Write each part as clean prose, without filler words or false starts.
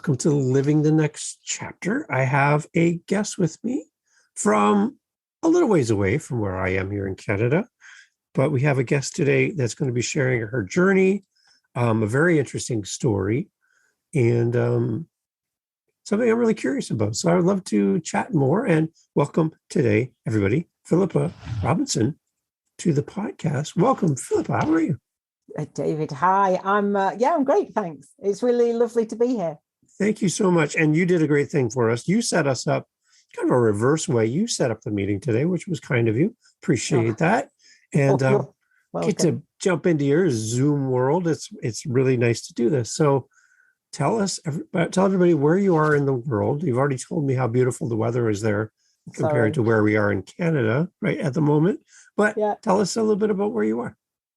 Welcome to Living the Next Chapter. I have a guest with me from a little ways away from where I am here in Canada, but we have a guest today that's going to be sharing her journey, a very interesting story, and something I'm really curious about. So I would love to chat more, and welcome today, everybody, Philippa Robinson to the podcast. Welcome, Philippa. How are you? David, hi. I'm great, thanks. It's really lovely to be here. Thank you so much. And you did a great thing for us. You set us up kind of a reverse way. You set up the meeting today, which was kind of you. Appreciate that. And get to jump into your Zoom world. It's really nice to do this. So tell everybody where you are in the world. You've already told me how beautiful the weather is there compared to where we are in Canada right at the moment. But tell us a little bit about where you are.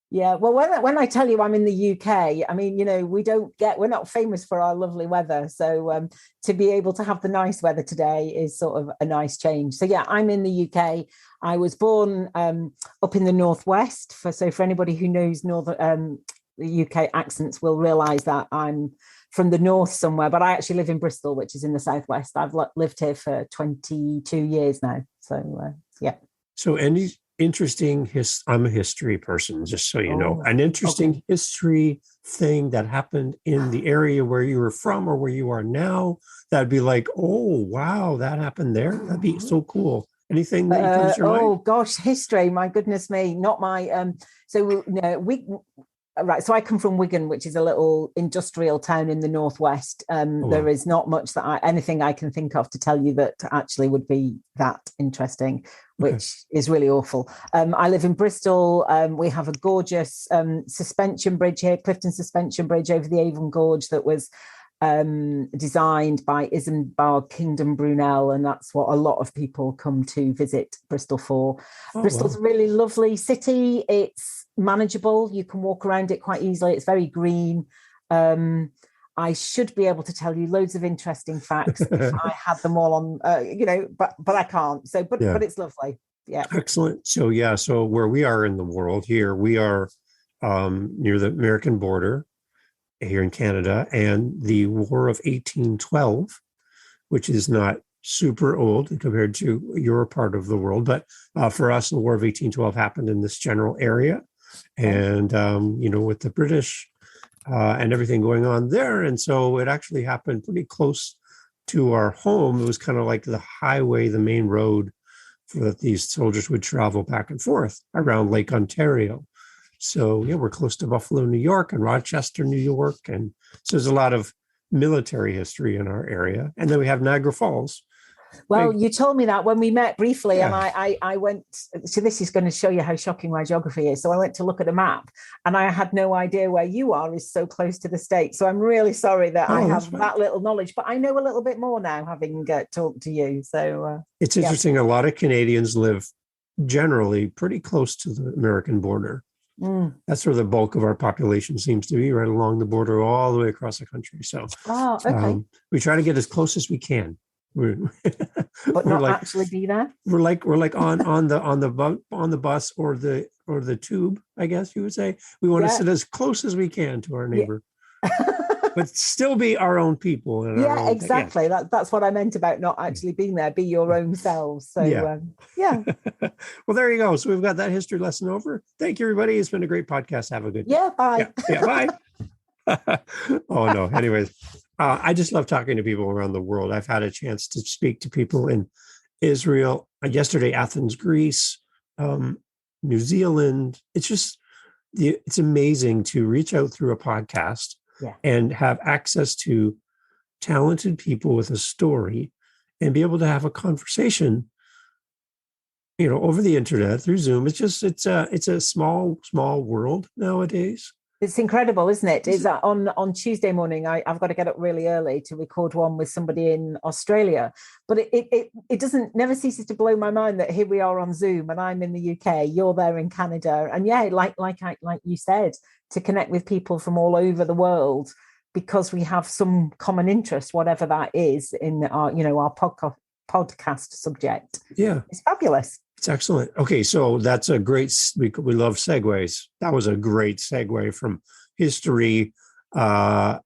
Yeah, well, when I tell you I'm in the UK, I mean, we're not famous for our lovely weather. So to be able to have the nice weather today is sort of a nice change. So yeah, I'm in the UK. I was born up in the northwest. For anybody who knows the UK accents will realise that I'm from the north somewhere, but I actually live in Bristol, which is in the southwest. I've lived here for 22 years now. So yeah. So any interesting I'm a history person, just so you know. An interesting history thing that happened in the area where you were from or where you are now, that'd be like, oh wow, that happened there. That'd be so cool. Anything that comes to your mind? Oh gosh, history, my goodness me. Not my right, so I come from Wigan, which is a little industrial town in the northwest. There is not much anything I can think of to tell you that actually would be that interesting, which is really awful. I live in Bristol. We have a gorgeous suspension bridge here, Clifton Suspension Bridge over the Avon Gorge that was designed by Isambard Kingdom Brunel, and that's what a lot of people come to visit Bristol for. Bristol's a really lovely city. It's manageable. You can walk around it quite easily. It's very green. I should be able to tell you loads of interesting facts if I had them all on, but I can't. So, but it's lovely. Yeah. Excellent. So where we are in the world here, we are near the American border here in Canada, and the War of 1812, which is not super old compared to your part of the world, but for us, the War of 1812 happened in this general area, and with the British and everything going on there, and so it actually happened pretty close to our home. It was kind of like the highway, the main road that these soldiers would travel back and forth around Lake Ontario. So we're close to Buffalo, New York, and Rochester, New York, and so there's a lot of military history in our area. And then we have Niagara Falls. Well, you told me that when we met briefly, and I went, so this is going to show you how shocking my geography is. So I went to look at a map, and I had no idea where you are is so close to the States. So I'm really sorry that I have that little knowledge, but I know a little bit more now having talked to you. So it's interesting. A lot of Canadians live generally pretty close to the American border. That's where the bulk of our population seems to be, right along the border all the way across the country. So we try to get as close as we can. But not actually be there. We're like on the bus or the tube, I guess you would say. We want to sit as close as we can to our neighbor, but still be our own people. And exactly. That's what I meant about not actually being there. Be your own selves. So Well, there you go. So we've got that history lesson over. Thank you, everybody. It's been a great podcast. Have a good day. Bye. Bye. Oh no. Anyways. I just love talking to people around the world. I've had a chance to speak to people in Israel, yesterday, Athens, Greece, New Zealand. It's amazing to reach out through a podcast and have access to talented people with a story and be able to have a conversation, over the internet through Zoom. It's a small world nowadays. It's incredible, isn't it? Is that on Tuesday morning, I've got to get up really early to record one with somebody in Australia. But it never ceases to blow my mind that here we are on Zoom and I'm in the UK, you're there in Canada. And like you said, to connect with people from all over the world because we have some common interest, whatever that is, in our podcast subject. Yeah. It's fabulous. It's excellent. Okay, so that's a great, we love segues. That was a great segue from history uh,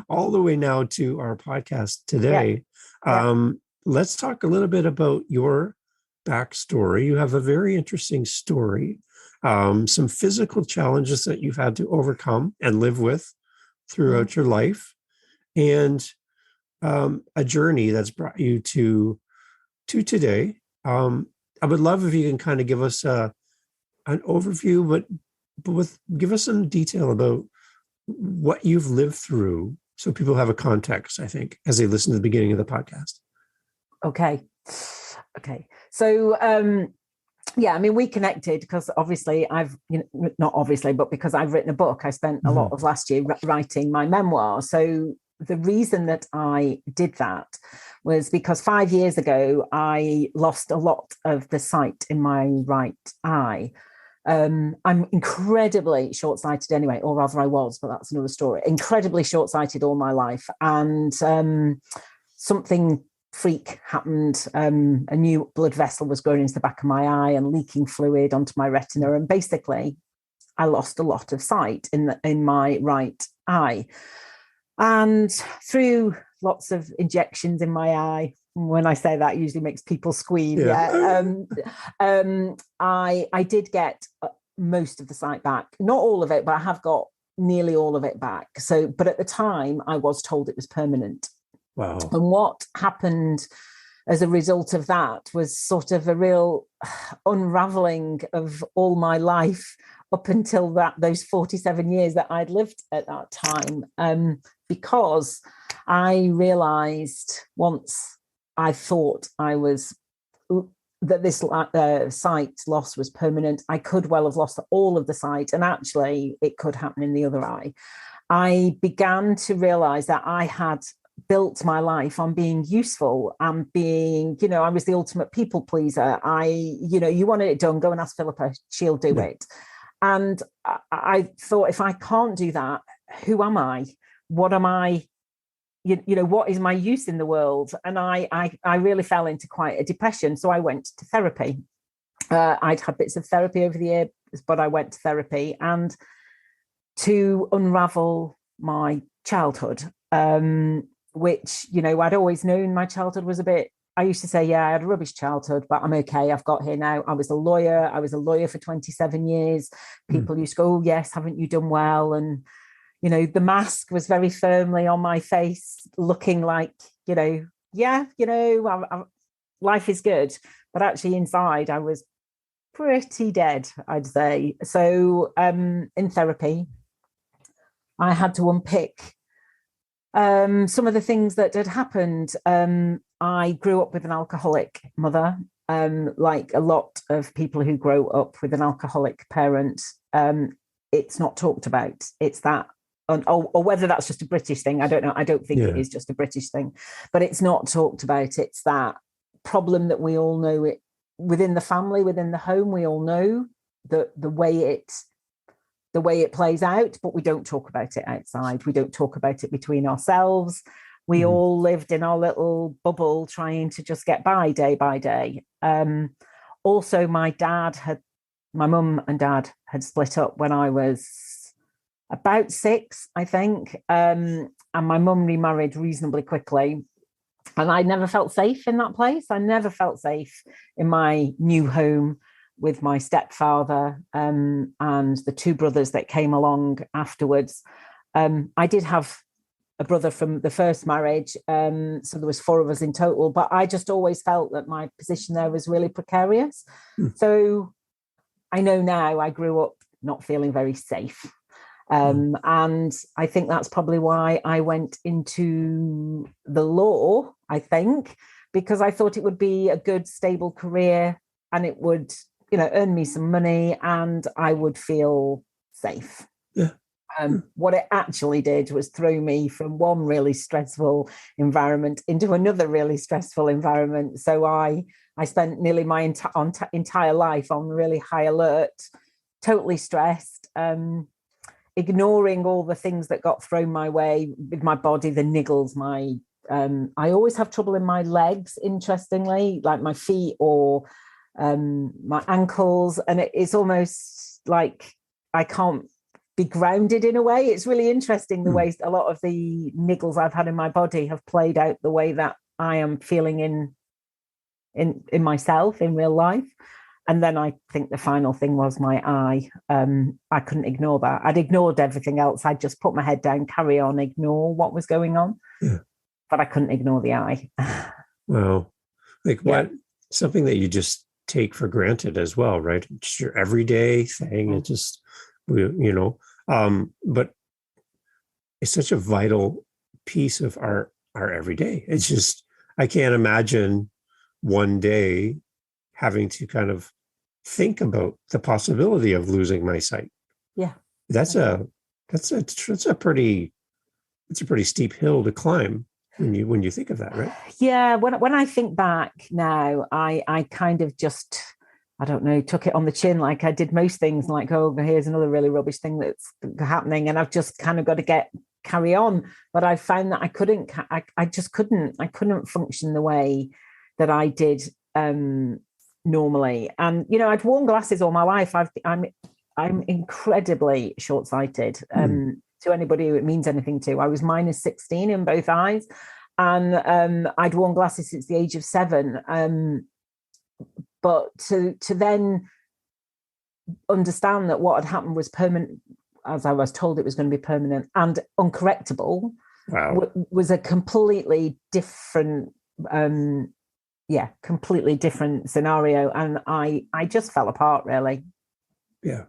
all the way now to our podcast Yeah. today. Yeah. Let's talk a little bit about your backstory. You have a very interesting story, some physical challenges that you've had to overcome and live with throughout your life, and a journey that's brought you to today. I would love if you can kind of give us an overview, but give us some detail about what you've lived through, so people have a context, I think, as they listen to the beginning of the podcast. Okay. So, yeah, I mean, we connected because obviously not obviously, but because I've written a book, I spent a lot of last year writing my memoir. So the reason that I did that was because 5 years ago, I lost a lot of the sight in my right eye. I'm incredibly short-sighted anyway, or rather I was, but that's another story. Incredibly short-sighted all my life. And something freak happened. A new blood vessel was going into the back of my eye and leaking fluid onto my retina. And basically, I lost a lot of sight in my right eye. And through lots of injections in my eye, when I say that, it usually makes people squeam. Yeah. I did get most of the sight back, not all of it, but I have got nearly all of it back. So, but at the time, I was told it was permanent. Wow. And what happened as a result of that was sort of a real unraveling of all my life up until those 47 years that I'd lived at that time. Because I realized once I thought that this sight loss was permanent, I could well have lost all of the sight, and actually it could happen in the other eye. I began to realize that I had built my life on being useful and being, I was the ultimate people pleaser. You wanted it done, go and ask Philippa, she'll do it. And I thought, if I can't do that, who am I? What am I? What is my use in the world? And I really fell into quite a depression. So I went to therapy. I'd had bits of therapy over the years, but I went to therapy and to unravel my childhood, which, I'd always known my childhood was a bit, I used to say, yeah, I had a rubbish childhood, but I'm okay. I've got here now. I was a lawyer for 27 years. People used to go, oh, yes, haven't you done well? And, the mask was very firmly on my face, looking like, life is good. But actually inside, I was pretty dead, I'd say. So in therapy, I had to unpick some of the things that had happened. I grew up with an alcoholic mother, like a lot of people who grow up with an alcoholic parent. It's not talked about. It's that, or whether that's just a British thing, I don't know. I don't think it is just a British thing, but it's not talked about. It's that problem that we all know it within the family, within the home. We all know the way it plays out, but we don't talk about it outside. We don't talk about it between ourselves. We all lived in our little bubble trying to just get by day by day. Also, my mum and dad had split up when I was about 6, I think. And my mum remarried reasonably quickly. And I never felt safe in that place. I never felt safe in my new home with my stepfather and the 2 brothers that came along afterwards. I did have a brother from the first marriage, so there was 4 of us in total, but I just always felt that my position there was really precarious. So I know now I grew up not feeling very safe. And I think that's probably why I went into the law, I think, because I thought it would be a good, stable career and it would, earn me some money and I would feel safe. Yeah. What it actually did was throw me from one really stressful environment into another really stressful environment. So I spent nearly my entire life on really high alert, totally stressed, ignoring all the things that got thrown my way with my body, the niggles, I always have trouble in my legs, interestingly, like my feet or my ankles. And it's almost like I can't be grounded in a way. It's really interesting the way a lot of the niggles I've had in my body have played out the way that I am feeling in myself in real life. And then I think the final thing was my eye. I couldn't ignore that. I'd ignored everything else. I'd just put my head down, carry on, ignore what was going on. Yeah. But I couldn't ignore the eye. Wow. Like what, something that you just take for granted as well, right? It's your everyday thing. It just, but it's such a vital piece of our everyday. It's just, I can't imagine one day having to kind of think about the possibility of losing my sight. Yeah. That's a pretty steep hill to climb when you think of that, right? Yeah. When I think back now, I kind of just, I don't know, took it on the chin, like I did most things, like, oh, here's another really rubbish thing that's happening, and I've just kind of got to carry on. But I found that I couldn't function the way that I did normally. And I'd worn glasses all my life. I'm incredibly short-sighted. To anybody who it means anything to, I was -16 in both eyes, and I'd worn glasses since the age of 7. But to then understand that what had happened was permanent, as I was told it was going to be permanent and uncorrectable, was a completely different, completely different scenario. And I just fell apart, really. Yeah.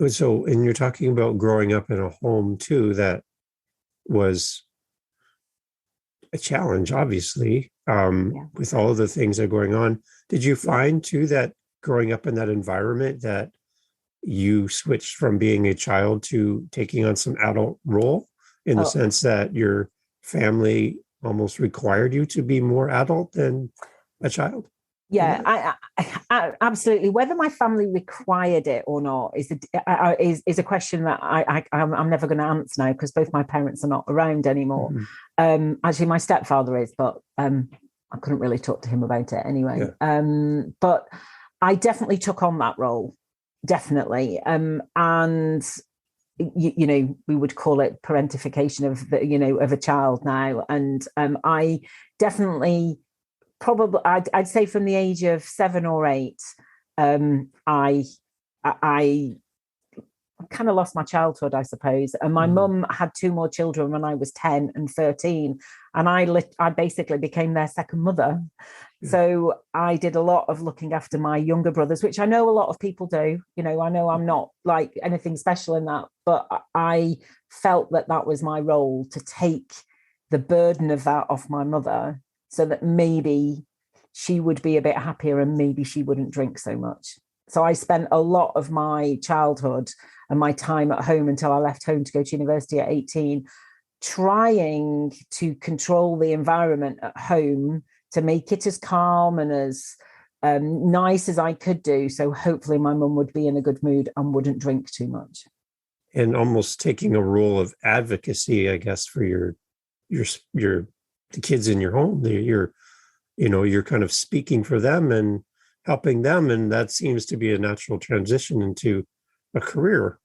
So, and you're talking about growing up in a home too that was a challenge, obviously, with all of the things that are going on. Did you find too that growing up in that environment that you switched from being a child to taking on some adult role, in the sense that your family almost required you to be more adult than a child? Yeah, I absolutely. Whether my family required it or not is a question that I'm never going to answer now, because both my parents are not around anymore. Actually, my stepfather is, but I couldn't really talk to him about it anyway. But I definitely took on that role, definitely, and we would call it parentification of a child now, and I definitely. Probably, I'd say from the age of 7 or 8, I kind of lost my childhood, I suppose. And my mum had 2 more children when I was 10 and 13, and I basically became their second mother. Yeah. So I did a lot of looking after my younger brothers, which I know a lot of people do. I know I'm not like anything special in that, but I felt that was my role, to take the burden of that off my mother, so that maybe she would be a bit happier and maybe she wouldn't drink so much. So I spent a lot of my childhood and my time at home until I left home to go to university at 18, trying to control the environment at home to make it as calm and as nice as I could do. So hopefully my mum would be in a good mood and wouldn't drink too much. And almost taking a role of advocacy, I guess, for the kids in your home. You're kind of speaking for them and helping them, and that seems to be a natural transition into a career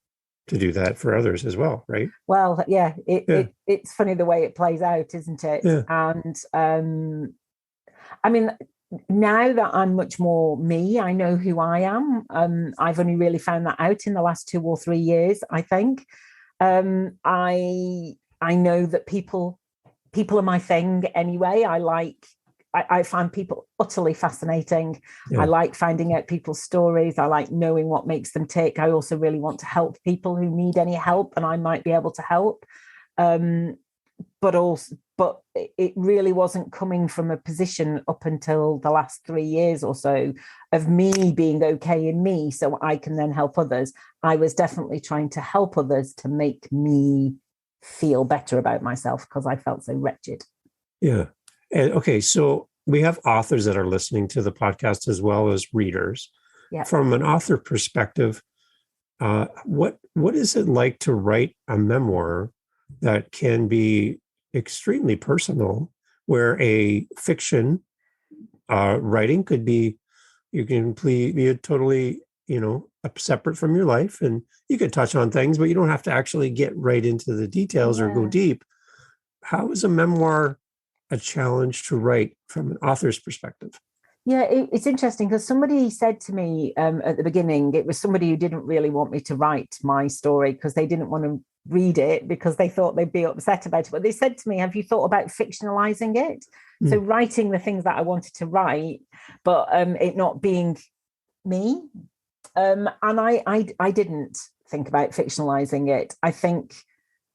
to do that for others as well, right? Well, yeah, it's funny the way it plays out, isn't it? Yeah. And I mean, now that I'm much more me, I know who I am. I've only really found that out in the last 2 or 3 years, I think. I know that people are my thing anyway. I find people utterly fascinating. Yeah. I like finding out people's stories. I like knowing what makes them tick. I also really want to help people who need any help, and I might be able to help. But it really wasn't coming from a position up until the last 3 years or so of me being okay in me, so I can then help others. I was definitely trying to help others to make me feel better about myself, because I felt so wretched. Yeah. And okay, so we have authors that are listening to the podcast as well as readers. Yeah. From an author perspective, what is it like to write a memoir that can be extremely personal, where a fiction writing could be, you can be a totally, separate from your life, and you can touch on things, but you don't have to actually get right into the details or go deep. How is a memoir a challenge to write from an author's perspective? Yeah, it's interesting because somebody said to me at the beginning, it was somebody who didn't really want me to write my story because they didn't want to read it because they thought they'd be upset about it. But they said to me, have you thought about fictionalizing it? So writing the things that I wanted to write, but it not being me. And I didn't think about fictionalizing it. I think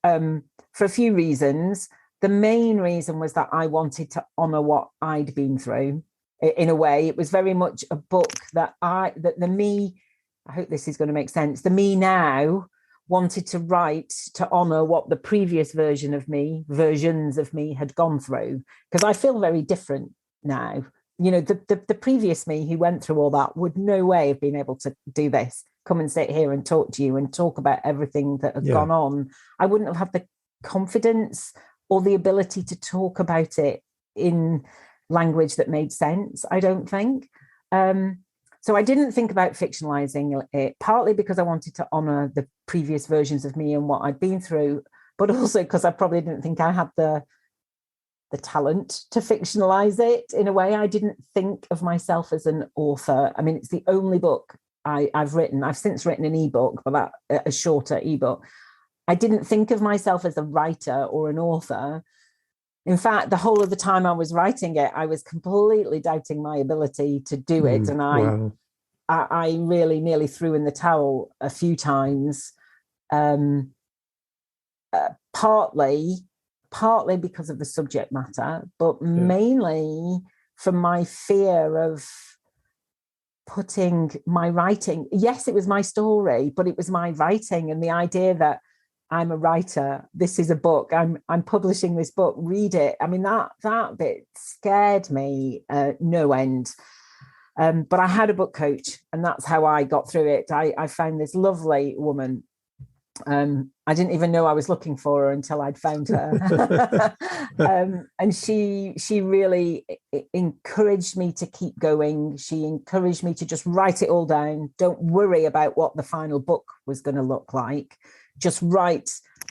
for a few reasons. The main reason was that I wanted to honor what I'd been through. In a way, it was very much a book that the me, I hope this is going to make sense, the me now wanted to write to honor what the previous versions of me had gone through, because I feel very different now. The previous me who went through all that would no way have been able to do this, come and sit here and talk to you and talk about everything that had gone on. I wouldn't have had the confidence or the ability to talk about it in language that made sense, I don't think. So I didn't think about fictionalizing it, partly because I wanted to honor the previous versions of me and what I'd been through, but also because I probably didn't think I had the talent to fictionalize it. In a way, I didn't think of myself as an author. I mean, it's the only book I've written. I've since written an ebook, but a shorter ebook. I didn't think of myself as a writer or an author. In fact, the whole of the time I was writing it, I was completely doubting my ability to do it. And I really nearly threw in the towel a few times, partly because of the subject matter, but mainly from my fear of putting my writing. Yes, it was my story, but it was my writing, and the idea that I'm a writer, this is a book, I'm publishing this book, read it. I mean, that bit scared me no end. But I had a book coach, and that's how I got through it. I found this lovely woman. I didn't even know I was looking for her until I'd found her. And she really encouraged me to keep going. She encouraged me to just write it all down. Don't worry about what the final book was going to look like. Just write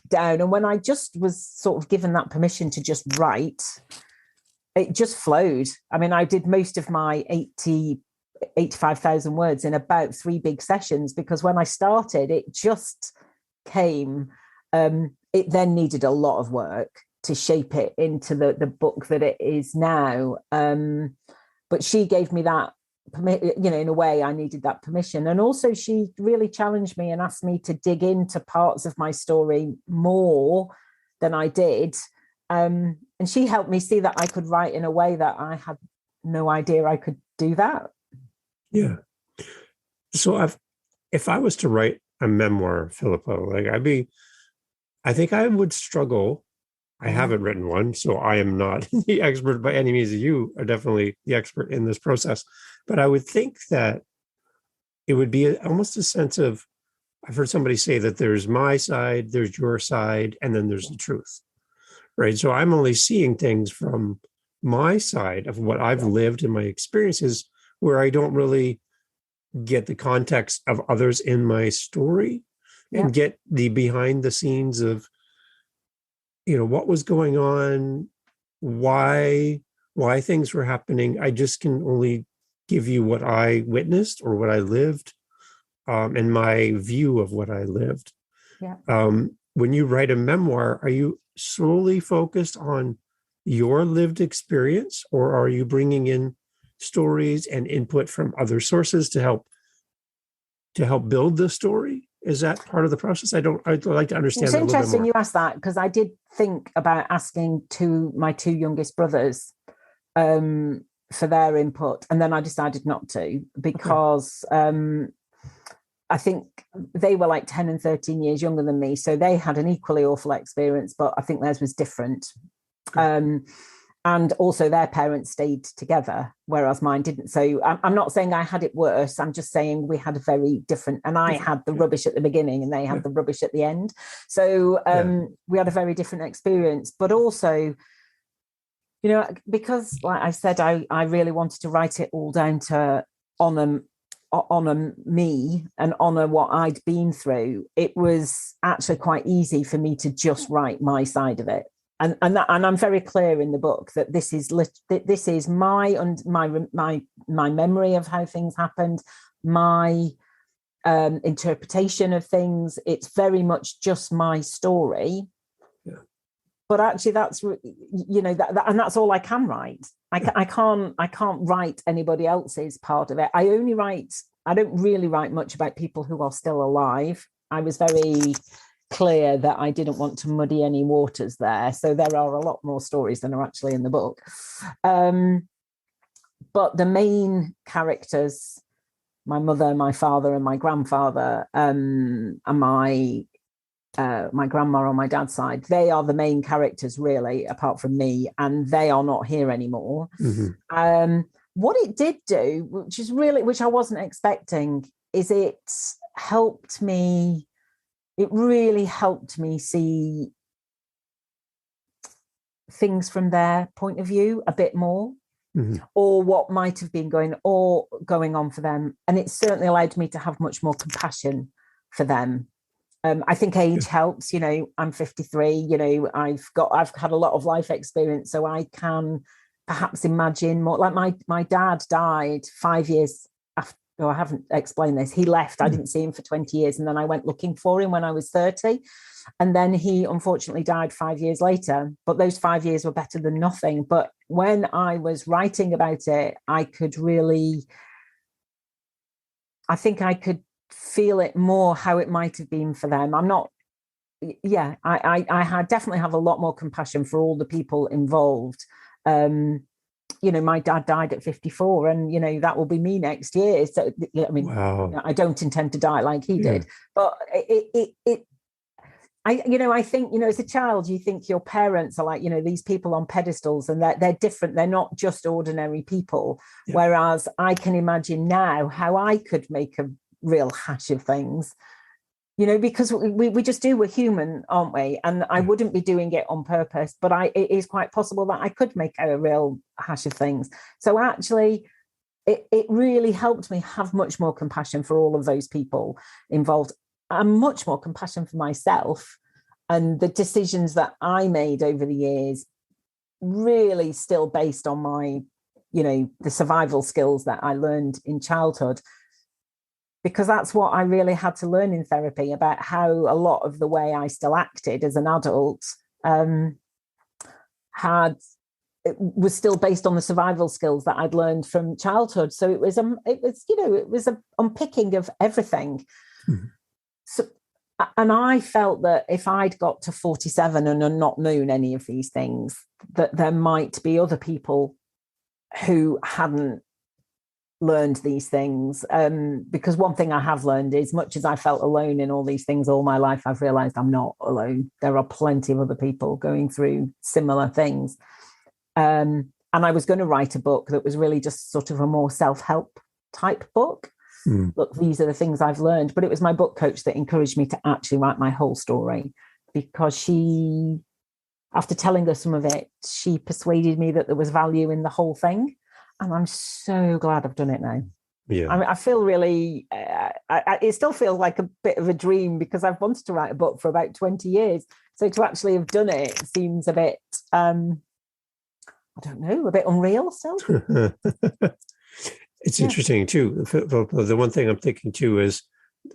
down. And when I just was sort of given that permission to just write, it just flowed. I mean, I did most of my 85,000 words in about 3 big sessions, because when I started, it just came. It then needed a lot of work to shape it into the book that it is now. But she gave me that, in a way I needed that permission. And also she really challenged me and asked me to dig into parts of my story more than I did. And she helped me see that I could write in a way that I had no idea I could do that. Yeah. So if I was to write a memoir, Philippa, I think I would struggle. I haven't written one, so I am not the expert by any means. You are definitely the expert in this process. But I would think that it would be almost a sense of, I've heard somebody say that there's my side, there's your side, and then there's the truth, right? So I'm only seeing things from my side of what I've lived and my experiences, where I don't really get the context of others in my story and get the behind the scenes of, what was going on, why things were happening. I just can only give you what I witnessed or what I lived, and my view of what I lived. Yeah. When you write a memoir, are you solely focused on your lived experience, or are you bringing in stories and input from other sources to help build the story? Is that part of the process? I'd like to understand. It's interesting you asked that, because I did think about asking my 2 youngest brothers for their input, and then I decided not to, because I think they were like 10 and 13 years younger than me, so they had an equally awful experience, but I think theirs was different. And also their parents stayed together, whereas mine didn't. So I'm not saying I had it worse. I'm just saying we had a very different, and I had the rubbish at the beginning and they had the rubbish at the end. So we had a very different experience. But also, because like I said, I really wanted to write it all down to honor honor me and honor what I'd been through, it was actually quite easy for me to just write my side of it. And I'm very clear in the book that this is my memory of how things happened, my interpretation of things. It's very much just my story. Yeah. But actually, that's and that's all I can write. I can't write anybody else's part of it. I don't really write much about people who are still alive. I was very clear that I didn't want to muddy any waters there. So there are a lot more stories than are actually in the book. But the main characters, my mother, my father, and my grandfather, and my grandma on my dad's side, they are the main characters, really, apart from me, and they are not here anymore. Mm-hmm. What it did do, which I wasn't expecting, is it really helped me see things from their point of view a bit more. Mm-hmm. Or what might have been going on for them. And it certainly allowed me to have much more compassion for them. I think age helps. I'm 53, I've had a lot of life experience, so I can perhaps imagine more. Like my dad died 5 years after. Oh, I haven't explained this. He left. I didn't see him for 20 years. And then I went looking for him when I was 30. And then he unfortunately died 5 years later. But those 5 years were better than nothing. But when I was writing about it, I could feel it more, how it might have been for them. I definitely have a lot more compassion for all the people involved. My dad died at 54, and that will be me next year. So Wow. I don't intend to die like he did, but I think, as a child, you think your parents are like, these people on pedestals, and they're different. They're not just ordinary people. Yeah. Whereas I can imagine now how I could make a real hash of things, because we just do. We're human, aren't we? And I wouldn't be doing it on purpose, but it is quite possible that I could make a real hash of things. So actually, it really helped me have much more compassion for all of those people involved, and much more compassion for myself and the decisions that I made over the years, really still based on my, the survival skills that I learned in childhood. Because that's what I really had to learn in therapy, about how a lot of the way I still acted as an adult was still based on the survival skills that I'd learned from childhood. So it was a unpicking of everything. Mm-hmm. So, and I felt that if I'd got to 47 and not known any of these things, that there might be other people who hadn't learned these things, because one thing I have learned is, much as I felt alone in all these things all my life, I've realized I'm not alone. There are plenty of other people going through similar things, and I was going to write a book that was really just sort of a more self-help type book. Look, these are the things I've learned. But it was my book coach that encouraged me to actually write my whole story, because she, after telling her some of it, she persuaded me that there was value in the whole thing. And I'm so glad I've done it now. Yeah. I feel really, it still feels like a bit of a dream, because I've wanted to write a book for about 20 years. So to actually have done it seems a bit, I don't know, a bit unreal still. It's interesting too. The one thing I'm thinking too is,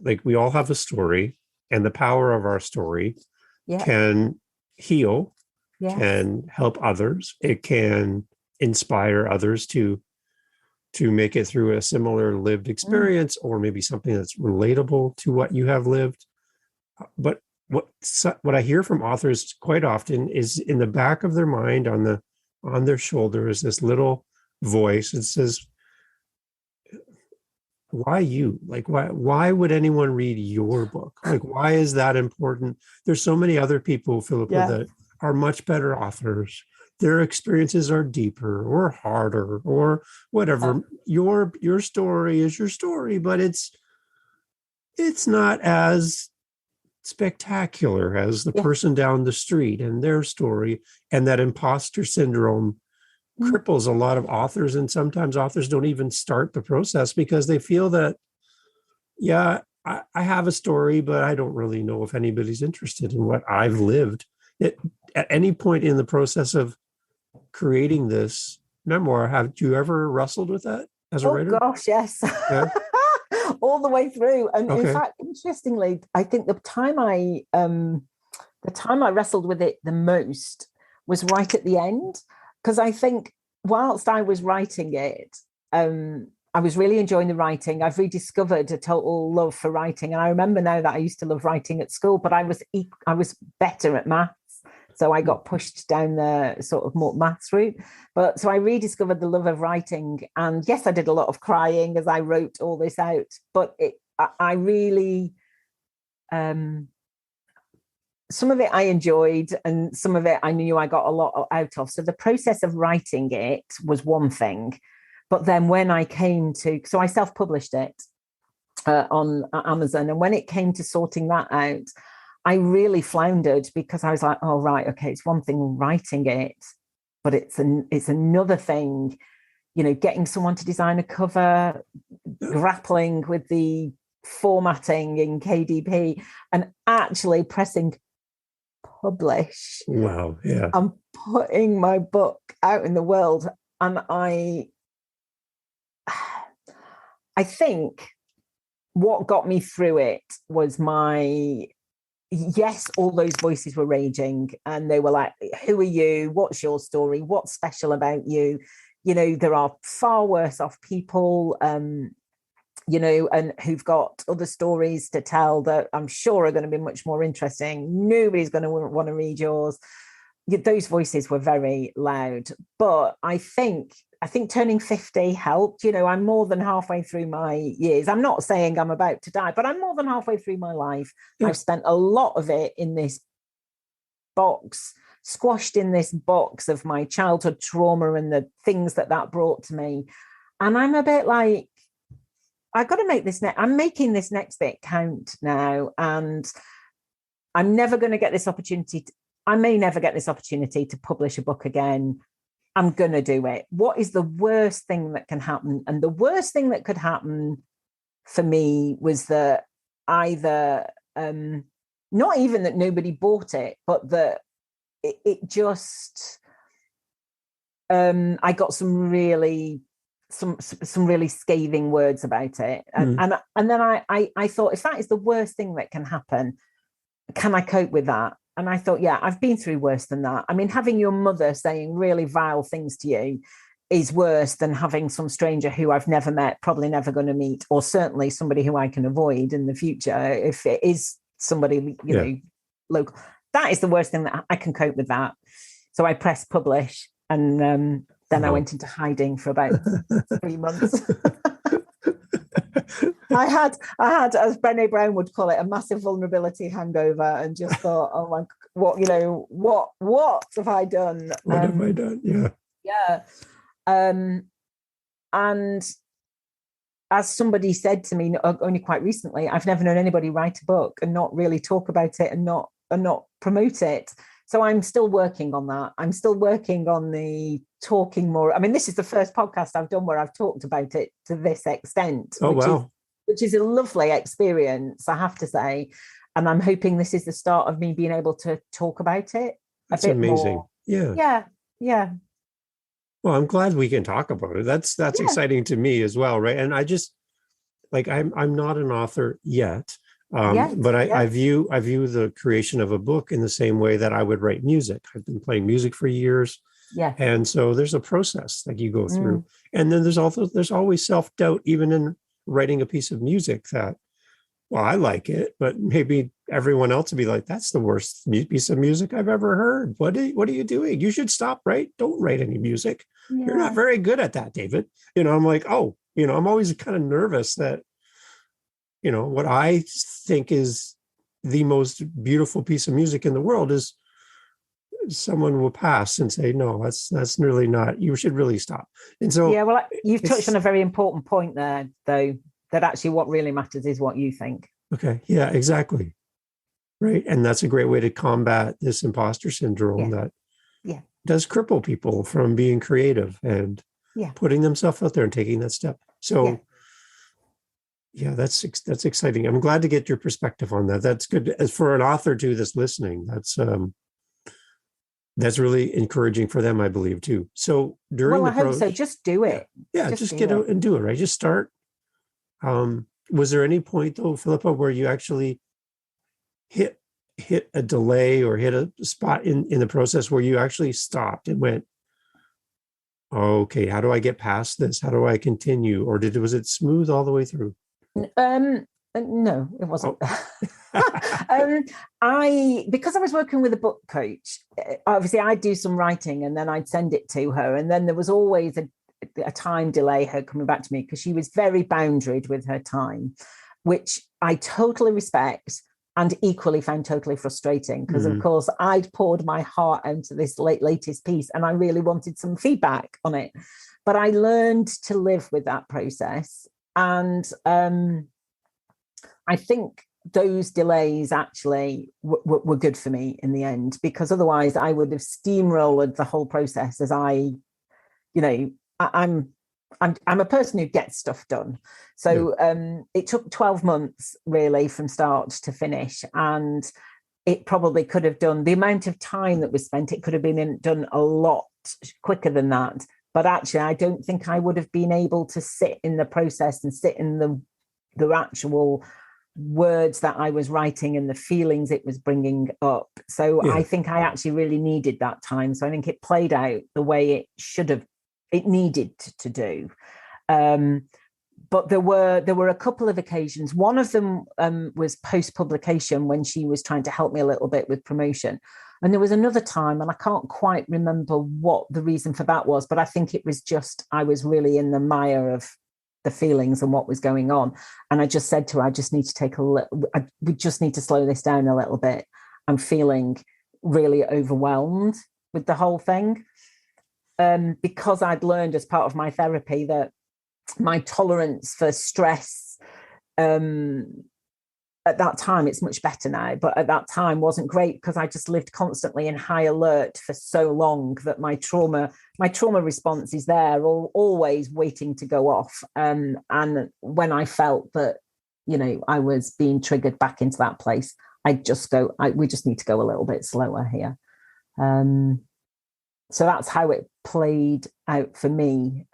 like, we all have a story, and the power of our story can heal, can help others. It can inspire others to make it through a similar lived experience, or maybe something that's relatable to what you have lived. But what I hear from authors quite often is, in the back of their mind, on their shoulder, is this little voice that says, why you? Like, why would anyone read your book? Like, why is that important? There's so many other people, Philippa, that are much better authors. Their experiences are deeper or harder or whatever. Your story is your story, but it's not as spectacular as the person down the street and their story. And that imposter syndrome cripples a lot of authors. And sometimes authors don't even start the process because they feel that Yeah, I have a story, but I don't really know if anybody's interested in what I've lived. At any point in the process of creating this memoir, have you ever wrestled with that as a Oh writer? gosh, yes. Yeah. All the way through. And in Okay. fact, interestingly, I think the time I wrestled with it the most was right at the end. Because I think whilst I was writing it, I was really enjoying the writing. I've rediscovered a total love for writing. And I remember now that I used to love writing at school, but I was better at maths. So I got pushed down the sort of more maths route. But so I rediscovered the love of writing. And yes, I did a lot of crying as I wrote all this out. But I really, some of it I enjoyed and some of it I knew I got a lot out of. So the process of writing it was one thing. But then when I came to, so I self-published it on Amazon. And when it came to sorting that out, I really floundered because I was like, oh, right, okay, it's one thing writing it, but it's another thing, getting someone to design a cover, grappling with the formatting in KDP and actually pressing publish. Wow. Yeah. I'm putting my book out in the world. And I think what got me through it was yes, all those voices were raging and they were like, who are you? What's your story? What's special about you? There are far worse off people, and who've got other stories to tell that I'm sure are going to be much more interesting. Nobody's going to want to read yours. Those voices were very loud, but I think turning 50 helped. I'm more than halfway through my years. I'm not saying I'm about to die, but I'm more than halfway through my life. Yeah. I've spent a lot of it in this box, squashed in this box of my childhood trauma and the things that brought to me. And I'm a bit like, I've got to make this I'm making this next bit count now. And I'm never going to get this opportunity. I may never get this opportunity to publish a book again. I'm going to do it. What is the worst thing that can happen? And the worst thing that could happen for me was that either, not even that nobody bought it, but that it just, I got some really scathing words about it. And then I thought, if that is the worst thing that can happen, can I cope with that? And I thought, yeah, I've been through worse than that. I mean, having your mother saying really vile things to you is worse than having some stranger who I've never met, probably never going to meet, or certainly somebody who I can avoid in the future. If it is somebody, local, that is the worst thing that I can cope with that. So I pressed publish, and then I went into hiding for about 3 months. I had, as Brené Brown would call it, a massive vulnerability hangover, and just thought, oh my, what have I done? What have I done? Yeah. Yeah. And as somebody said to me only quite recently, I've never known anybody write a book and not really talk about it and not promote it. So I'm still working on that. I'm still working on the talking more. I mean, this is the first podcast I've done where I've talked about it to this extent. Oh, wow. Which is a lovely experience, I have to say. And I'm hoping this is the start of me being able to talk about it. That's amazing. More. Yeah. Yeah. Well, I'm glad we can talk about it. That's exciting to me as well, right? And I just I'm not an author yet, but I view the creation of a book in the same way that I would write music. I've been playing music for years. Yeah. And so there's a process that you go through. And then there's always self-doubt, even in writing a piece of music that, well, I like it, but maybe everyone else would be like, that's the worst piece of music I've ever heard. What are you doing? You should stop, right? Don't write any music. Yeah. You're not very good at that, David. I'm like, oh, I'm always kind of nervous that, what I think is the most beautiful piece of music in the world is someone will pass and say, no, that's really not, you should really stop. And so, yeah, well, you've touched on a very important point there, though, that actually what really matters is what you think. Okay. Yeah, exactly. Right. And that's a great way to combat this imposter syndrome that does cripple people from being creative and putting themselves out there and taking that step. So Yeah, that's exciting. I'm glad to get your perspective on that. That's good. As for an author too that's listening, that's really encouraging for them, I believe, too. So during Well, the I hope so. Just do it. yeah, Just just do get it. out and do it, right? Just start. Was there any point though, Philippa, where you actually hit a delay or hit a spot in the process where you actually stopped and went, okay, how do I get past this? How do I continue? Or was it smooth all the way through? No, it wasn't. Oh. Because I was working with a book coach, obviously I'd do some writing and then I'd send it to her. And then there was always a time delay, her coming back to me, because she was very boundaried with her time, which I totally respect and equally found totally frustrating because, of course, I'd poured my heart into this latest piece and I really wanted some feedback on it. But I learned to live with that process. And I think those delays actually were good for me in the end, because otherwise I would have steamrolled the whole process as I'm a person who gets stuff done. So it took 12 months really from start to finish. And it probably could have done the amount of time that was spent. It could have been done a lot quicker than that. But actually, I don't think I would have been able to sit in the process and sit in the actual words that I was writing and the feelings it was bringing up. So I think I actually really needed that time. So I think it played out the way it needed to do. But there were a couple of occasions. One of them was post-publication when she was trying to help me a little bit with promotion. And there was another time, and I can't quite remember what the reason for that was, but I think it was just I was really in the mire of the feelings and what was going on. And I just said to her, we just need to slow this down a little bit. I'm feeling really overwhelmed with the whole thing. Because I'd learned as part of my therapy that my tolerance for stress, at that time, it's much better now, but at that time wasn't great because I just lived constantly in high alert for so long that my trauma response is there, always waiting to go off. And when I felt that, I was being triggered back into that place, I'd just go, we just need to go a little bit slower here. So that's how it played out for me.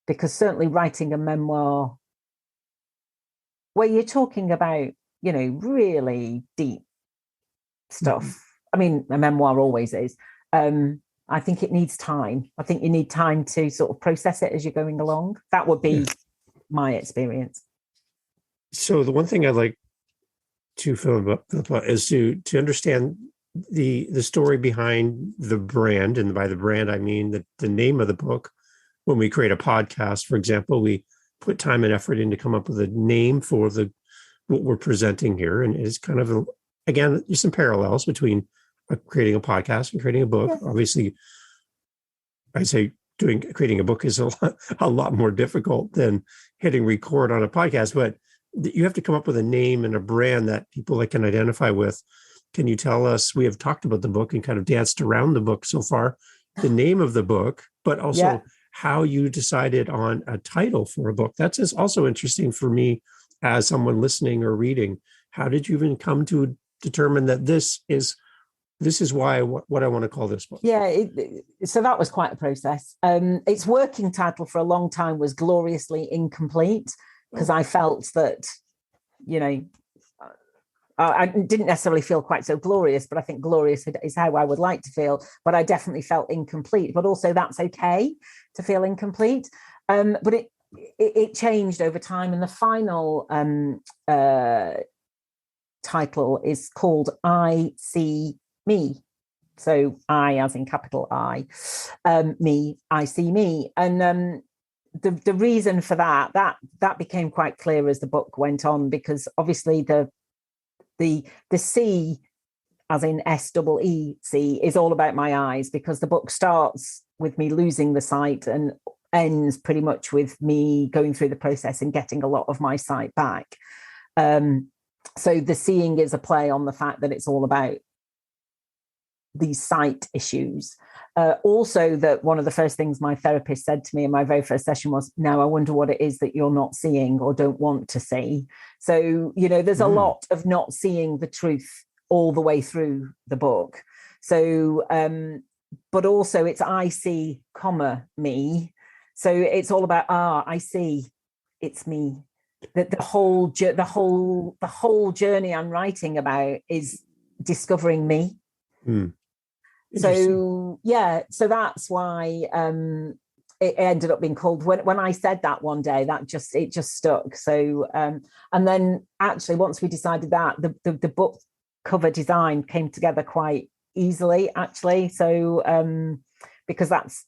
Because certainly writing a memoir where you're talking about, really deep stuff. I mean, a memoir always is. I think it needs time. I think you need time to sort of process it as you're going along. That would be my experience. So the one thing I'd like to, Philippa, is to understand the story behind the brand. And by the brand, I mean the name of the book. When we create a podcast, for example, we put time and effort in to come up with a name for what we're presenting here. And it's kind of, again, there's some parallels between creating a podcast and creating a book. Yeah. Obviously, I'd say creating a book is a lot more difficult than hitting record on a podcast, but you have to come up with a name and a brand that people can identify with. Can you tell us, we have talked about the book and kind of danced around the book so far, the name of the book, but also how you decided on a title for a book. That's also interesting for me as someone listening or reading. How did you even come to determine that this is why what I want to call this book? Yeah, so that was quite a process. Its working title for a long time was Gloriously Incomplete, because I felt that, I didn't necessarily feel quite so glorious, but I think glorious is how I would like to feel. But I definitely felt incomplete. But also that's okay to feel incomplete. But it changed over time. And the final title is called I See Me. So I, as in capital I, me, I see me. And the reason for that became quite clear as the book went on, because obviously the C, as in SEEC, is all about my eyes, because the book starts with me losing the sight and ends pretty much with me going through the process and getting a lot of my sight back. So the seeing is a play on the fact that it's all about these sight issues. Also, that one of the first things my therapist said to me in my very first session was, now I wonder what it is that you're not seeing or don't want to see. So, there's a lot of not seeing the truth all the way through the book. So, but also it's I see, me. So it's all about, I see, it's me. That the whole journey I'm writing about is discovering me. So so that's why it ended up being called. When I said that one day, it just stuck. So and then actually once we decided that, the book cover design came together quite easily, actually. So because that's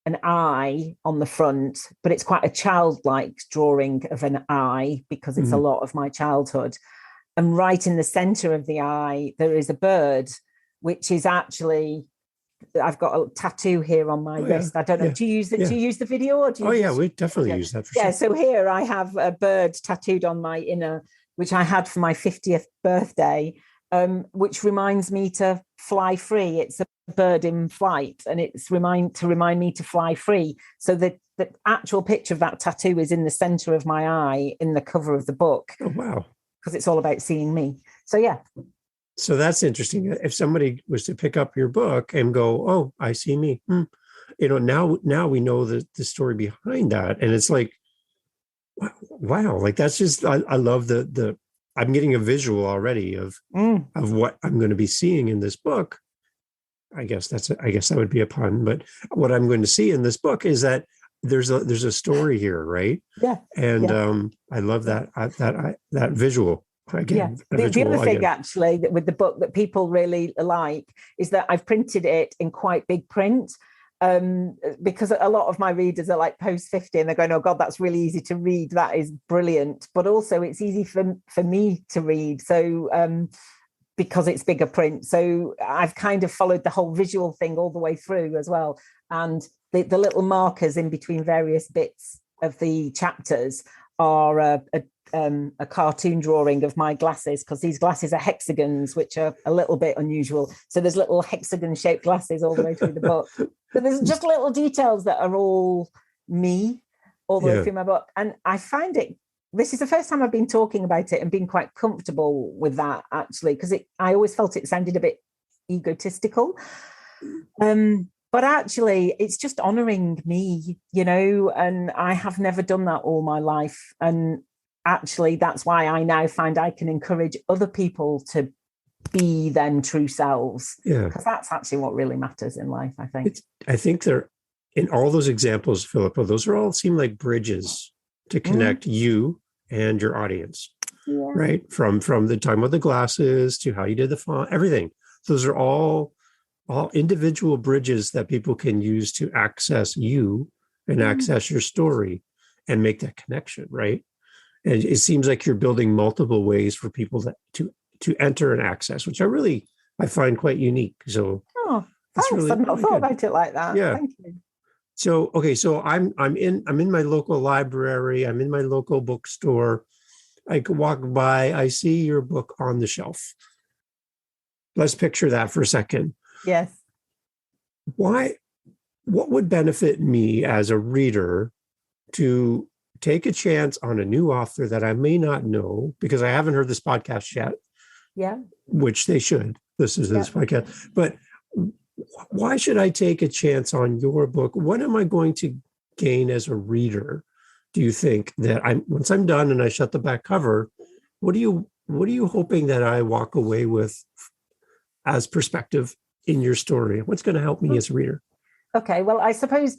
an eye on the front, but it's quite a childlike drawing of an eye because it's a lot of my childhood. And right in the center of the eye, there is a bird, which is actually, I've got a tattoo here on my wrist. I don't know. Do you use it? Do you use the video? Or do you we definitely use that for sure. Yeah. So here I have a bird tattooed on my inner, which I had for my 50th birthday, which reminds me to fly free. It's a bird in flight, and it's to remind me to fly free. So the actual picture of that tattoo is in the center of my eye in the cover of the book. Oh, wow. Because it's all about seeing me. So, yeah. So that's interesting. If somebody was to pick up your book and go, oh, I see me. Now we know the story behind that. And it's like, wow, like that's just, I love the I'm getting a visual already of what I'm going to be seeing in this book. I guess that would be a pun, but what I'm going to see in this book is that there's a story here, right? Yeah. And I love that visual. Again, the other thing actually with the book that people really like is that I've printed it in quite big print, because a lot of my readers are like post 50 and they're going, oh God, that's really easy to read. That is brilliant. But also it's easy for me to read. So because it's bigger print. So I've kind of followed the whole visual thing all the way through as well. And the little markers in between various bits of the chapters are a cartoon drawing of my glasses, because these glasses are hexagons, which are a little bit unusual. So there's little hexagon shaped glasses all the way through the book. So there's just little details that are all me all the way through my book. And I find this is the first time I've been talking about it and being quite comfortable with that, actually, because I always felt it sounded a bit egotistical. But actually, it's just honoring me, and I have never done that all my life. And actually, that's why I now find I can encourage other people to be their true selves. Yeah. Because that's actually what really matters in life, I think. I think they're, in all those examples, Philippa, those are all seem like bridges to connect you and your audience, right? From the time of the glasses to how you did the font, everything. Those are all individual bridges that people can use to access you and access your story and make that connection, right? And it seems like you're building multiple ways for people to enter and access, which I find quite unique. So thanks. Really, I've not thought about it like that. Yeah. Thank you. So so I'm in my local library, I'm in my local bookstore. I could walk by, I see your book on the shelf. Let's picture that for a second. Yes. What would benefit me as a reader to take a chance on a new author that I may not know, because I haven't heard this podcast yet? Yeah. Which they should. This podcast. But why should I take a chance on your book? What am I going to gain as a reader? Do you think that once I'm done and I shut the back cover, what are you hoping that I walk away with as perspective in your story? What's going to help me as a reader? Okay, well, I suppose,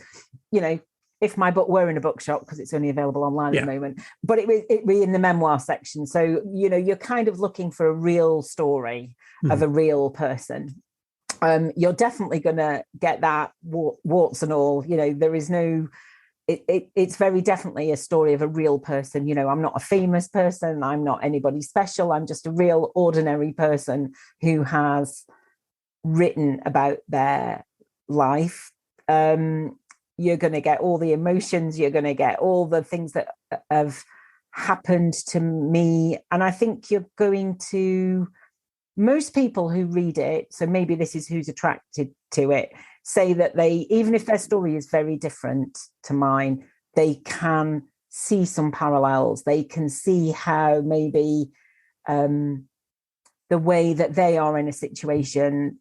if my book were in a bookshop, because it's only available online at the moment, but it'd be in the memoir section. So, you're kind of looking for a real story of a real person. You're definitely going to get that warts and all. There is no, it's very definitely a story of a real person. I'm not a famous person. I'm not anybody special. I'm just a real ordinary person who has written about their life. You're going to get all the emotions. You're going to get all the things that have happened to me. And I think you're going to, most people who read it, so maybe this is who's attracted to it, say that they, even if their story is very different to mine, they can see some parallels. They can see how maybe the way that they are in a situation,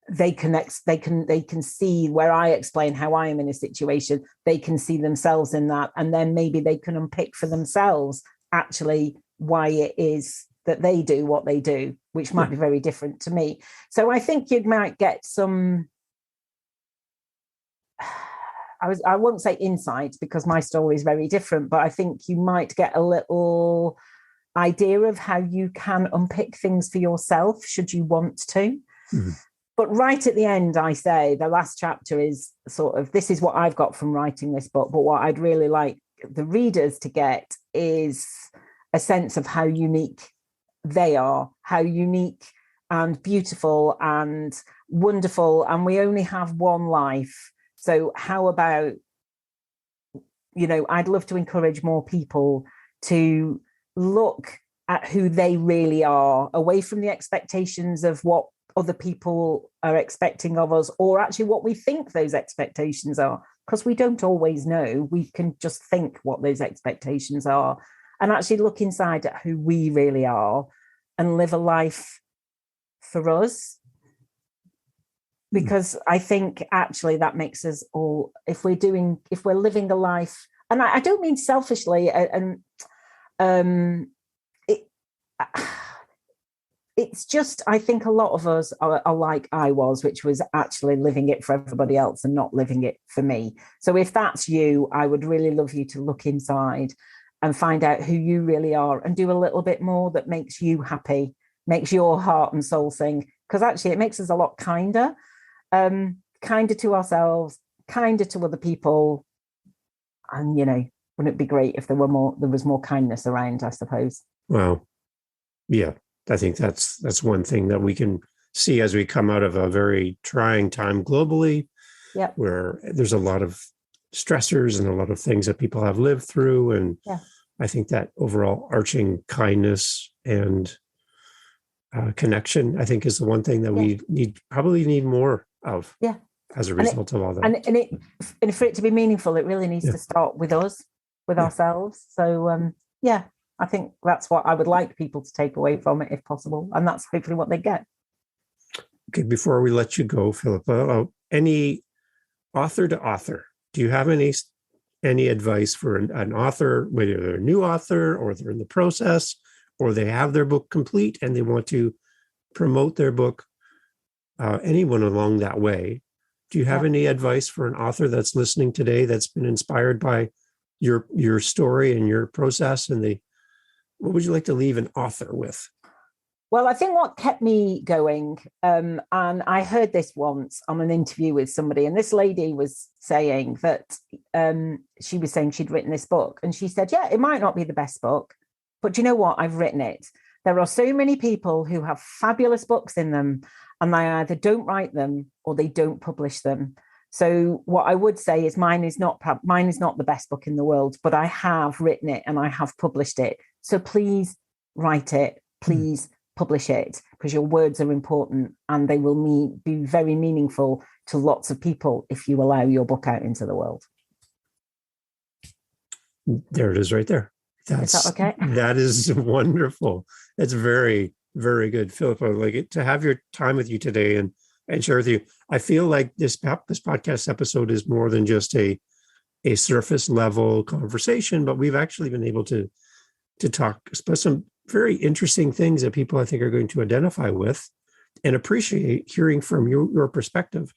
they can see where I explain how I am in a situation, they can see themselves in that, and then maybe they can unpick for themselves actually why it is that they do what they do, which might be very different to me. So I think you might get some, I won't say insight because my story is very different, but I think you might get a little idea of how you can unpick things for yourself should you want to. Mm-hmm. But right at the end, I say the last chapter is sort of, this is what I've got from writing this book, but what I'd really like the readers to get is a sense of how unique they are, how unique and beautiful and wonderful, and we only have one life. So how about, I'd love to encourage more people to look at who they really are, away from the expectations of what other people are expecting of us, or actually what we think those expectations are, because we don't always know. We can just think what those expectations are, and actually look inside at who we really are and live a life for us. Because I think actually that makes us all, if we're living a life, and I don't mean selfishly, it's just, I think a lot of us are like I was, which was actually living it for everybody else and not living it for me. So if that's you, I would really love you to look inside and find out who you really are and do a little bit more that makes you happy, makes your heart and soul sing, because actually it makes us a lot kinder. Kinder to ourselves, kinder to other people, and wouldn't it be great if there was more kindness around, I suppose. Well, yeah, I think that's one thing that we can see as we come out of a very trying time globally, where there's a lot of stressors and a lot of things that people have lived through, and I think that overall arching kindness and connection, I think, is the one thing that we probably need more of as a result of all that. And for it to be meaningful, it really needs to start with us, with ourselves. So I think that's what I would like people to take away from it, if possible, and that's hopefully what they get. Okay, before we let you go, Philippa, any author to author, do you have any advice for an author, whether they're a new author or they're in the process, or they have their book complete and they want to promote their book, anyone along that way? Do you have any advice for an author that's listening today that's been inspired by your story and your process, and what would you like to leave an author with? Well, I think what kept me going, and I heard this once on an interview with somebody, and this lady was saying that she was saying she'd written this book, and she said, it might not be the best book, but you know what? I've written it. There are so many people who have fabulous books in them, and they either don't write them or they don't publish them. So what I would say is mine is not the best book in the world, but I have written it and I have published it. So please write it. Please publish it, because your words are important and they will be very meaningful to lots of people if you allow your book out into the world. There it is right there. Is that okay? That is wonderful. That's very, very good, Philippa. Like, to have your time with you today and share with you. I feel like this podcast episode is more than just a surface level conversation, but we've actually been able to talk about some very interesting things that people, I think, are going to identify with and appreciate hearing from your perspective.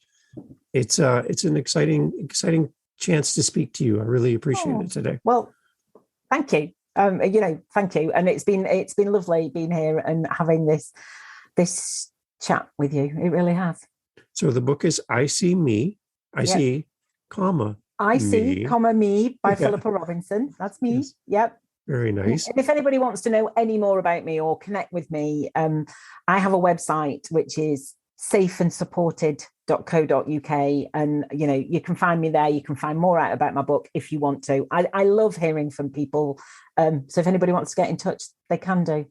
It's an exciting chance to speak to you. I really appreciate it today. Well, thank you. Thank you. And it's been lovely being here and having this chat with you. It really has. So the book is I See Me. I See, comma, I See, me. Comma, Me by Philippa Robinson. That's me. Yes. Yep. Very nice. And if anybody wants to know any more about me or connect with me, I have a website which is safeandsupported.co.uk, and you can find me there. You can find more out about my book if you want to. I love hearing from people, so if anybody wants to get in touch, they can do.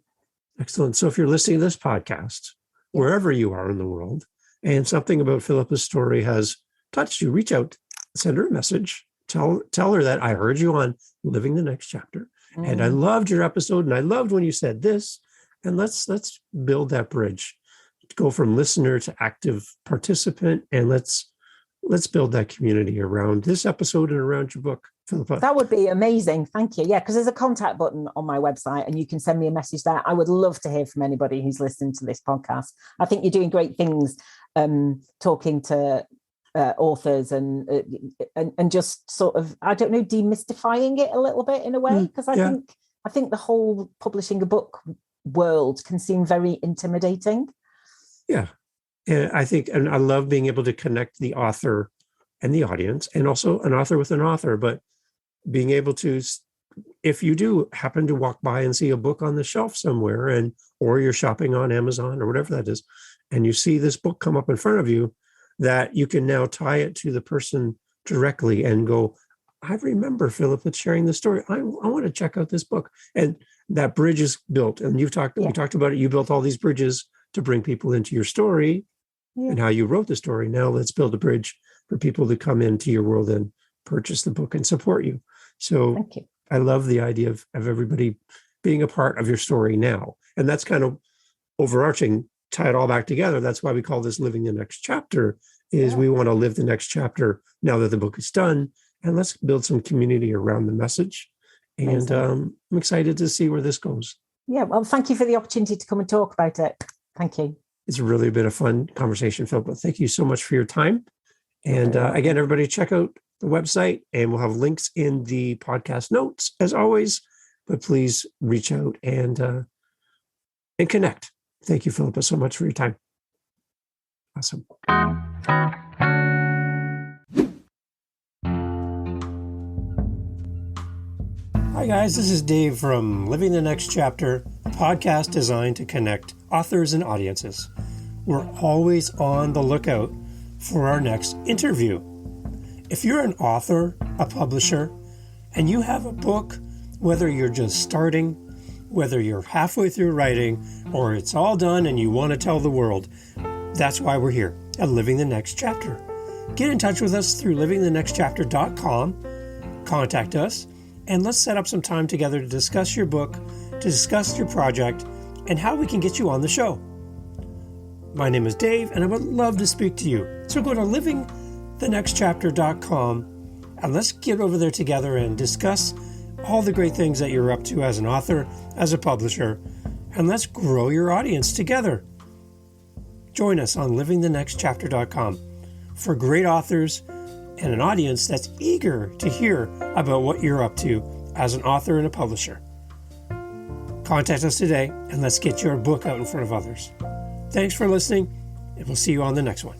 Excellent. So if you're listening to this podcast, wherever you are in the world, and something about Philippa's story has touched you, reach out, send her a message, tell her that I heard you on Living the Next Chapter. And I loved your episode, and I loved when you said this. And let's build that bridge, go from listener to active participant, and let's build that community around this episode and around your book, Philippa. That would be amazing. Thank you. Yeah, because there's a contact button on my website and you can send me a message there. I would love to hear from anybody who's listening to this podcast. I think you're doing great things, talking to authors and just sort of, I don't know, demystifying it a little bit in a way, because I think the whole publishing a book world can seem very intimidating. Yeah. And I think, and I love being able to connect the author and the audience, and also an author with an author, but being able to, if you do happen to walk by and see a book on the shelf somewhere, or you're shopping on Amazon or whatever that is, and you see this book come up in front of you, that you can now tie it to the person directly and go, I remember Philippa sharing the story. I want to check out this book. And that bridge is built. And we talked about it. You built all these bridges to bring people into your story and how you wrote the story. Now let's build a bridge for people to come into your world and purchase the book and support you. So thank you. I love the idea of everybody being a part of your story now. And that's kind of overarching, tie it all back together. That's why we call this Living the Next Chapter, is we want to live the next chapter now that the book is done. And let's build some community around the message. And I'm excited to see where this goes. Yeah, well, thank you for the opportunity to come and talk about it. Thank you. It's really been a fun conversation, Philippa. Thank you so much for your time. And again, everybody check out the website, and we'll have links in the podcast notes as always, but please reach out and connect. Thank you, Philippa, so much for your time. Awesome. Hi guys, this is Dave from Living the Next Chapter, a podcast designed to connect authors and audiences. We're always on the lookout for our next interview. If you're an author, a publisher, and you have a book, whether you're just starting, whether you're halfway through writing, or it's all done and you want to tell the world, that's why we're here at Living the Next Chapter. Get in touch with us through livingthenextchapter.com, contact us, and let's set up some time together to discuss your book, to discuss your project, and how we can get you on the show. My name is Dave, and I would love to speak to you. So go to livingthenextchapter.com, and let's get over there together and discuss all the great things that you're up to as an author, as a publisher, and let's grow your audience together. Join us on livingthenextchapter.com for great authors and an audience that's eager to hear about what you're up to as an author and a publisher. Contact us today, and let's get your book out in front of others. Thanks for listening, and we'll see you on the next one.